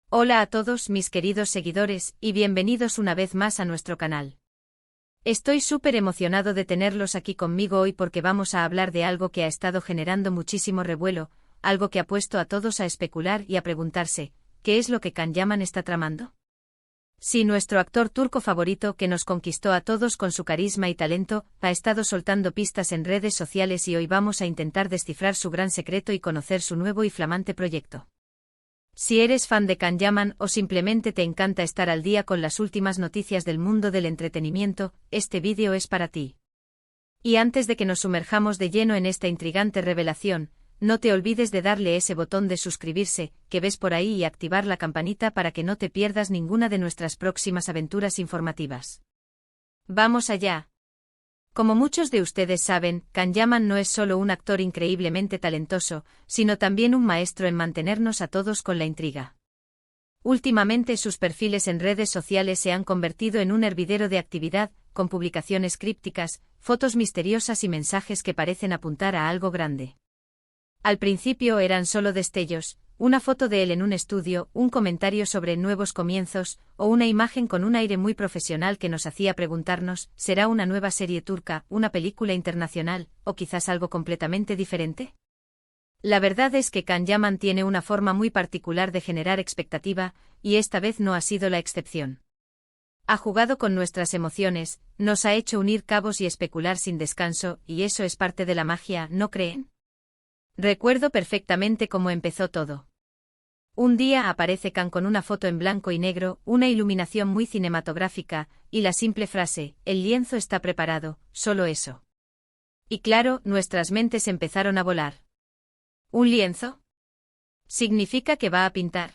Hola a todos mis queridos seguidores y bienvenidos una vez más a nuestro canal. Estoy súper emocionado de tenerlos aquí conmigo hoy porque vamos a hablar de algo que ha estado generando muchísimo revuelo, algo que ha puesto a todos a especular y a preguntarse, ¿qué es lo que Can Yaman está tramando? Sí, nuestro actor turco favorito que nos conquistó a todos con su carisma y talento, ha estado soltando pistas en redes sociales y hoy vamos a intentar descifrar su gran secreto y conocer su nuevo y flamante proyecto. Si eres fan de Can Yaman o simplemente te encanta estar al día con las últimas noticias del mundo del entretenimiento, este vídeo es para ti. Y antes de que nos sumerjamos de lleno en esta intrigante revelación, no te olvides de darle ese botón de suscribirse, que ves por ahí y activar la campanita para que no te pierdas ninguna de nuestras próximas aventuras informativas. ¡Vamos allá! Como muchos de ustedes saben, Can Yaman no es solo un actor increíblemente talentoso, sino también un maestro en mantenernos a todos con la intriga. Últimamente sus perfiles en redes sociales se han convertido en un hervidero de actividad, con publicaciones crípticas, fotos misteriosas y mensajes que parecen apuntar a algo grande. Al principio eran solo destellos, una foto de él en un estudio, un comentario sobre nuevos comienzos, o una imagen con un aire muy profesional que nos hacía preguntarnos, ¿será una nueva serie turca, una película internacional, o quizás algo completamente diferente? La verdad es que Can Yaman tiene una forma muy particular de generar expectativa, y esta vez no ha sido la excepción. Ha jugado con nuestras emociones, nos ha hecho unir cabos y especular sin descanso, y eso es parte de la magia, ¿no creen? Recuerdo perfectamente cómo empezó todo. Un día aparece Can con una foto en blanco y negro, una iluminación muy cinematográfica, y la simple frase, el lienzo está preparado, solo eso. Y claro, nuestras mentes empezaron a volar. ¿Un lienzo? Significa que va a pintar.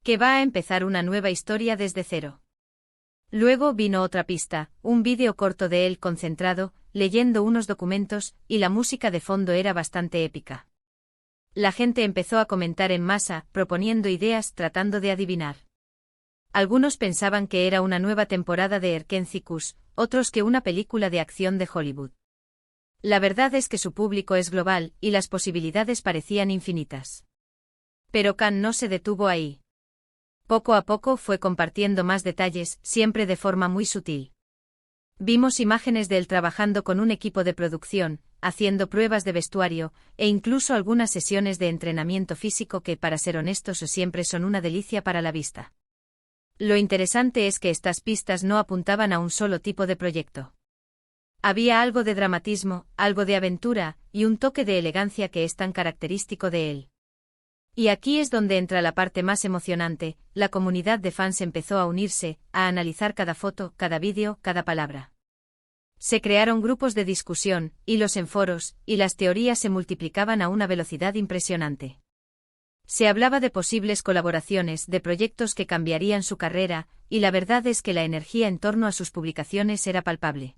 Que va a empezar una nueva historia desde cero. Luego vino otra pista, un vídeo corto de él concentrado, leyendo unos documentos, y la música de fondo era bastante épica. La gente empezó a comentar en masa, proponiendo ideas, tratando de adivinar. Algunos pensaban que era una nueva temporada de Erkenci-Kuş, otros que una película de acción de Hollywood. La verdad es que su público es global, y las posibilidades parecían infinitas. Pero Can no se detuvo ahí. Poco a poco fue compartiendo más detalles, siempre de forma muy sutil. Vimos imágenes de él trabajando con un equipo de producción, haciendo pruebas de vestuario, e incluso algunas sesiones de entrenamiento físico que, para ser honestos, siempre son una delicia para la vista. Lo interesante es que estas pistas no apuntaban a un solo tipo de proyecto. Había algo de dramatismo, algo de aventura, y un toque de elegancia que es tan característico de él. Y aquí es donde entra la parte más emocionante, la comunidad de fans empezó a unirse, a analizar cada foto, cada vídeo, cada palabra. Se crearon grupos de discusión, hilos en foros, y las teorías se multiplicaban a una velocidad impresionante. Se hablaba de posibles colaboraciones, de proyectos que cambiarían su carrera, y la verdad es que la energía en torno a sus publicaciones era palpable.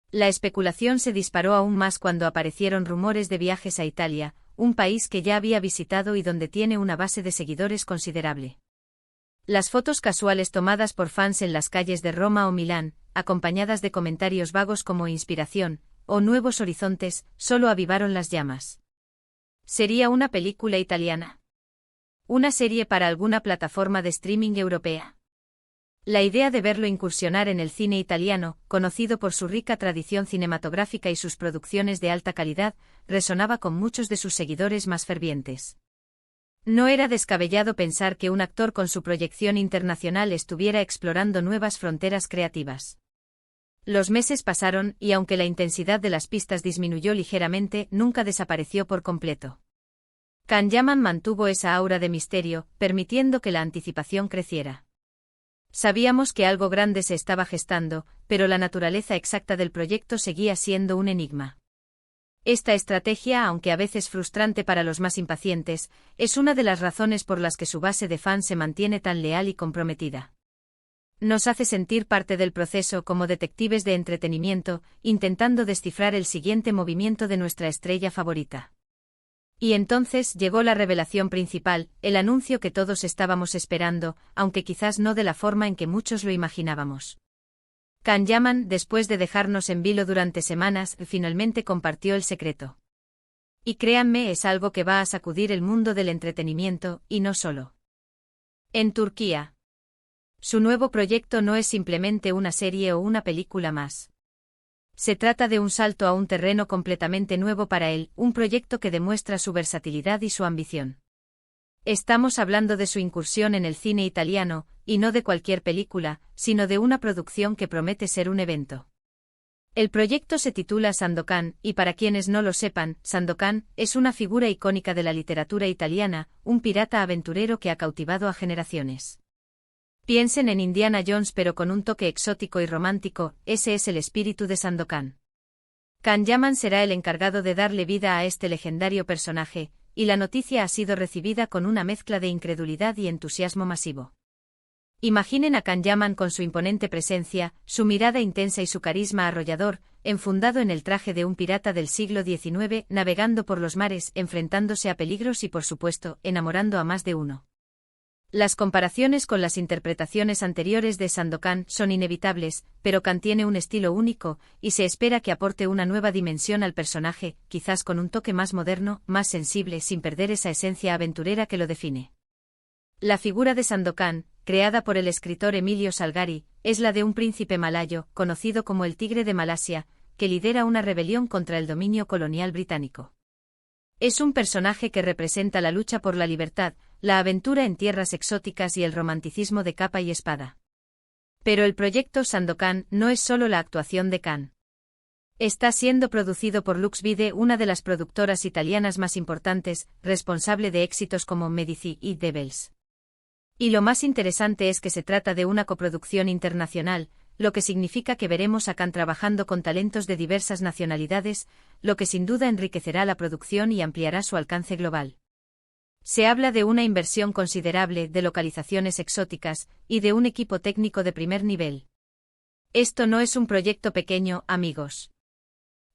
La especulación se disparó aún más cuando aparecieron rumores de viajes a Italia, un país que ya había visitado y donde tiene una base de seguidores considerable. Las fotos casuales tomadas por fans en las calles de Roma o Milán, acompañadas de comentarios vagos como inspiración, o nuevos horizontes, solo avivaron las llamas. ¿Sería una película italiana? ¿Una serie para alguna plataforma de streaming europea? La idea de verlo incursionar en el cine italiano, conocido por su rica tradición cinematográfica y sus producciones de alta calidad, resonaba con muchos de sus seguidores más fervientes. No era descabellado pensar que un actor con su proyección internacional estuviera explorando nuevas fronteras creativas. Los meses pasaron y aunque la intensidad de las pistas disminuyó ligeramente, nunca desapareció por completo. Can Yaman mantuvo esa aura de misterio, permitiendo que la anticipación creciera. Sabíamos que algo grande se estaba gestando, pero la naturaleza exacta del proyecto seguía siendo un enigma. Esta estrategia, aunque a veces frustrante para los más impacientes, es una de las razones por las que su base de fans se mantiene tan leal y comprometida. Nos hace sentir parte del proceso como detectives de entretenimiento, intentando descifrar el siguiente movimiento de nuestra estrella favorita. Y entonces llegó la revelación principal, el anuncio que todos estábamos esperando, aunque quizás no de la forma en que muchos lo imaginábamos. Can Yaman, después de dejarnos en vilo durante semanas, finalmente compartió el secreto. Y créanme, es algo que va a sacudir el mundo del entretenimiento, y no solo. En Turquía. Su nuevo proyecto no es simplemente una serie o una película más. Se trata de un salto a un terreno completamente nuevo para él, un proyecto que demuestra su versatilidad y su ambición. Estamos hablando de su incursión en el cine italiano, y no de cualquier película, sino de una producción que promete ser un evento. El proyecto se titula Sandokan, y para quienes no lo sepan, Sandokan es una figura icónica de la literatura italiana, un pirata aventurero que ha cautivado a generaciones. Piensen en Indiana Jones pero con un toque exótico y romántico, ese es el espíritu de Sandokan. Can Yaman será el encargado de darle vida a este legendario personaje, y la noticia ha sido recibida con una mezcla de incredulidad y entusiasmo masivo. Imaginen a Can Yaman con su imponente presencia, su mirada intensa y su carisma arrollador, enfundado en el traje de un pirata del siglo XIX, navegando por los mares, enfrentándose a peligros y por supuesto, enamorando a más de uno. Las comparaciones con las interpretaciones anteriores de Sandokan son inevitables, pero Can tiene un estilo único, y se espera que aporte una nueva dimensión al personaje, quizás con un toque más moderno, más sensible sin perder esa esencia aventurera que lo define. La figura de Sandokan, creada por el escritor Emilio Salgari, es la de un príncipe malayo, conocido como el Tigre de Malasia, que lidera una rebelión contra el dominio colonial británico. Es un personaje que representa la lucha por la libertad, la aventura en tierras exóticas y el romanticismo de capa y espada. Pero el proyecto Sandokan no es solo la actuación de Can. Está siendo producido por Luxvide, una de las productoras italianas más importantes, responsable de éxitos como Medici y Devils. Y lo más interesante es que se trata de una coproducción internacional, lo que significa que veremos a Can trabajando con talentos de diversas nacionalidades, lo que sin duda enriquecerá la producción y ampliará su alcance global. Se habla de una inversión considerable, de localizaciones exóticas, y de un equipo técnico de primer nivel. Esto no es un proyecto pequeño, amigos.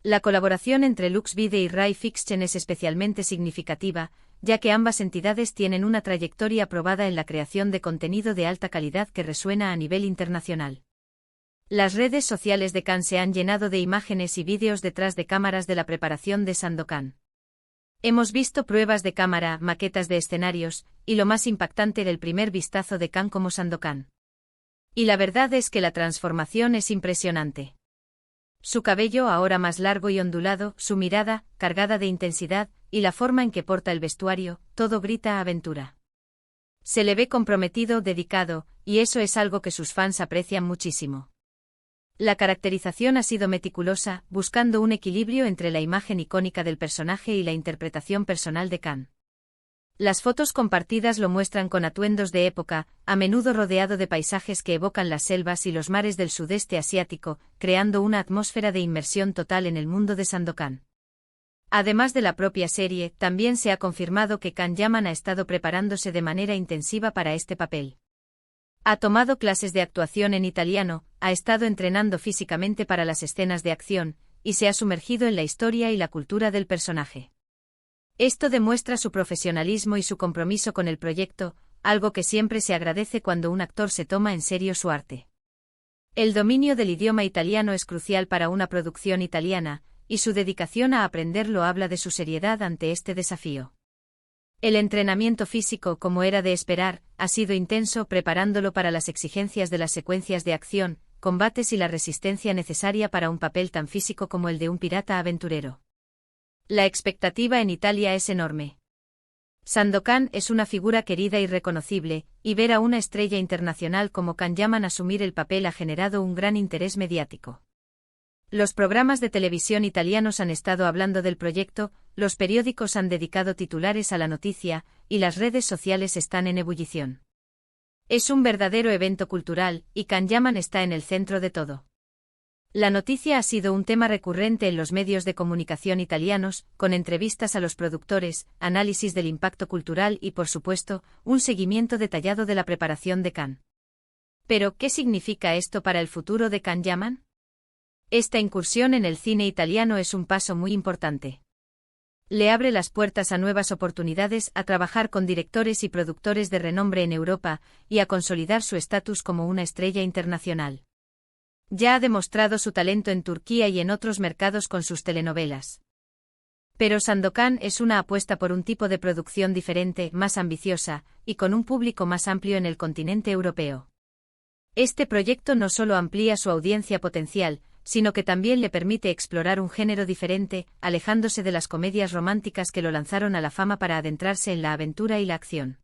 La colaboración entre Luxvide y Rai Fiction es especialmente significativa, ya que ambas entidades tienen una trayectoria probada en la creación de contenido de alta calidad que resuena a nivel internacional. Las redes sociales de Can se han llenado de imágenes y vídeos detrás de cámaras de la preparación de Sandokan. Hemos visto pruebas de cámara, maquetas de escenarios, y lo más impactante del primer vistazo de Can como Sandokan. Y la verdad es que la transformación es impresionante. Su cabello ahora más largo y ondulado, su mirada, cargada de intensidad, y la forma en que porta el vestuario, todo grita aventura. Se le ve comprometido, dedicado, y eso es algo que sus fans aprecian muchísimo. La caracterización ha sido meticulosa, buscando un equilibrio entre la imagen icónica del personaje y la interpretación personal de Can. Las fotos compartidas lo muestran con atuendos de época, a menudo rodeado de paisajes que evocan las selvas y los mares del sudeste asiático, creando una atmósfera de inmersión total en el mundo de Sandokan. Además de la propia serie, también se ha confirmado que Can Yaman ha estado preparándose de manera intensiva para este papel. Ha tomado clases de actuación en italiano, ha estado entrenando físicamente para las escenas de acción, y se ha sumergido en la historia y la cultura del personaje. Esto demuestra su profesionalismo y su compromiso con el proyecto, algo que siempre se agradece cuando un actor se toma en serio su arte. El dominio del idioma italiano es crucial para una producción italiana, y su dedicación a aprenderlo habla de su seriedad ante este desafío. El entrenamiento físico, como era de esperar, ha sido intenso, preparándolo para las exigencias de las secuencias de acción, combates y la resistencia necesaria para un papel tan físico como el de un pirata aventurero. La expectativa en Italia es enorme. Sandokan es una figura querida y reconocible, y ver a una estrella internacional como Can Yaman asumir el papel ha generado un gran interés mediático. Los programas de televisión italianos han estado hablando del proyecto, los periódicos han dedicado titulares a la noticia, y las redes sociales están en ebullición. Es un verdadero evento cultural, y Can Yaman está en el centro de todo. La noticia ha sido un tema recurrente en los medios de comunicación italianos, con entrevistas a los productores, análisis del impacto cultural y, por supuesto, un seguimiento detallado de la preparación de Can. Pero, ¿qué significa esto para el futuro de Can Yaman? Esta incursión en el cine italiano es un paso muy importante. Le abre las puertas a nuevas oportunidades, a trabajar con directores y productores de renombre en Europa, y a consolidar su estatus como una estrella internacional. Ya ha demostrado su talento en Turquía y en otros mercados con sus telenovelas. Pero Sandokan es una apuesta por un tipo de producción diferente, más ambiciosa, y con un público más amplio en el continente europeo. Este proyecto no solo amplía su audiencia potencial, sino que también le permite explorar un género diferente, alejándose de las comedias románticas que lo lanzaron a la fama para adentrarse en la aventura y la acción.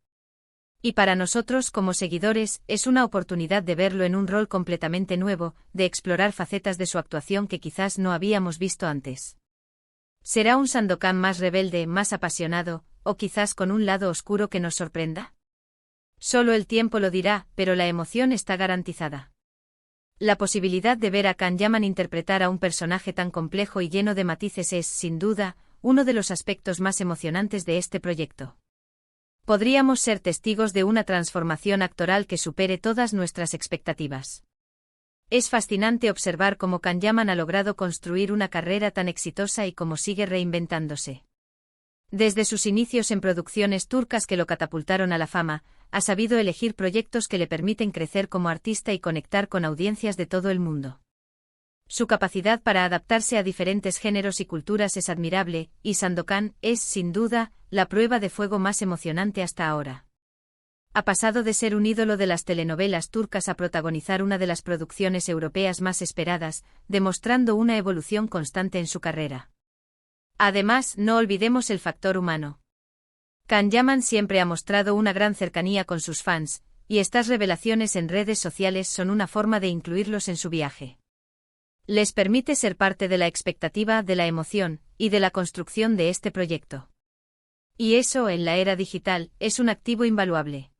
Y para nosotros como seguidores, es una oportunidad de verlo en un rol completamente nuevo, de explorar facetas de su actuación que quizás no habíamos visto antes. ¿Será un Sandokan más rebelde, más apasionado, o quizás con un lado oscuro que nos sorprenda? Solo el tiempo lo dirá, pero la emoción está garantizada. La posibilidad de ver a Can Yaman interpretar a un personaje tan complejo y lleno de matices es, sin duda, uno de los aspectos más emocionantes de este proyecto. Podríamos ser testigos de una transformación actoral que supere todas nuestras expectativas. Es fascinante observar cómo Can Yaman ha logrado construir una carrera tan exitosa y cómo sigue reinventándose. Desde sus inicios en producciones turcas que lo catapultaron a la fama, ha sabido elegir proyectos que le permiten crecer como artista y conectar con audiencias de todo el mundo. Su capacidad para adaptarse a diferentes géneros y culturas es admirable, y Sandokan es, sin duda, la prueba de fuego más emocionante hasta ahora. Ha pasado de ser un ídolo de las telenovelas turcas a protagonizar una de las producciones europeas más esperadas, demostrando una evolución constante en su carrera. Además, no olvidemos el factor humano. Can Yaman siempre ha mostrado una gran cercanía con sus fans, y estas revelaciones en redes sociales son una forma de incluirlos en su viaje. Les permite ser parte de la expectativa, de la emoción, y de la construcción de este proyecto. Y eso, en la era digital, es un activo invaluable.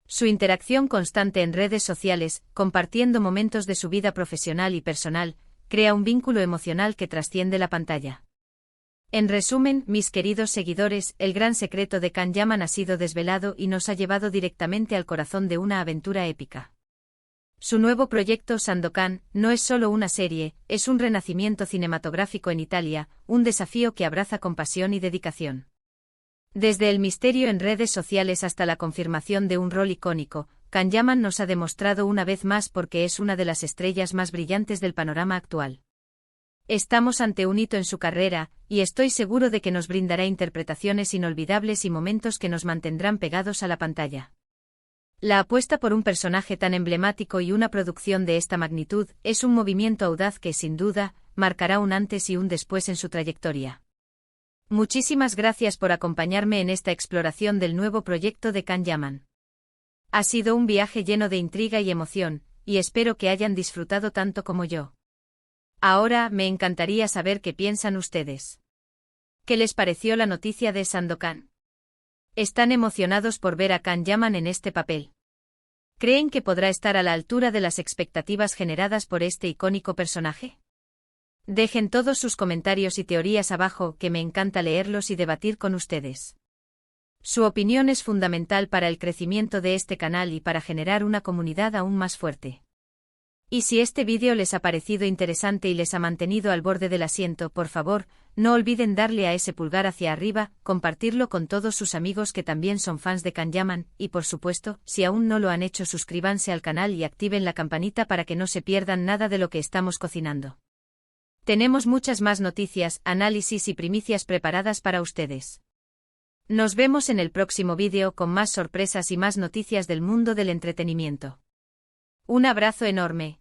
Su interacción constante en redes sociales, compartiendo momentos de su vida profesional y personal, crea un vínculo emocional que trasciende la pantalla. En resumen, mis queridos seguidores, el gran secreto de Can Yaman ha sido desvelado y nos ha llevado directamente al corazón de una aventura épica. Su nuevo proyecto Sandokan no es solo una serie, es un renacimiento cinematográfico en Italia, un desafío que abraza con pasión y dedicación. Desde el misterio en redes sociales hasta la confirmación de un rol icónico, Can Yaman nos ha demostrado una vez más por qué es una de las estrellas más brillantes del panorama actual. Estamos ante un hito en su carrera, y estoy seguro de que nos brindará interpretaciones inolvidables y momentos que nos mantendrán pegados a la pantalla. La apuesta por un personaje tan emblemático y una producción de esta magnitud es un movimiento audaz que, sin duda, marcará un antes y un después en su trayectoria. Muchísimas gracias por acompañarme en esta exploración del nuevo proyecto de Can Yaman. Ha sido un viaje lleno de intriga y emoción, y espero que hayan disfrutado tanto como yo. Ahora, me encantaría saber qué piensan ustedes. ¿Qué les pareció la noticia de Sandokan? ¿Están emocionados por ver a Can Yaman en este papel? ¿Creen que podrá estar a la altura de las expectativas generadas por este icónico personaje? Dejen todos sus comentarios y teorías abajo, que me encanta leerlos y debatir con ustedes. Su opinión es fundamental para el crecimiento de este canal y para generar una comunidad aún más fuerte. Y si este vídeo les ha parecido interesante y les ha mantenido al borde del asiento, por favor, no olviden darle a ese pulgar hacia arriba, compartirlo con todos sus amigos que también son fans de Can Yaman, y por supuesto, si aún no lo han hecho, suscríbanse al canal y activen la campanita para que no se pierdan nada de lo que estamos cocinando. Tenemos muchas más noticias, análisis y primicias preparadas para ustedes. Nos vemos en el próximo vídeo con más sorpresas y más noticias del mundo del entretenimiento. Un abrazo enorme.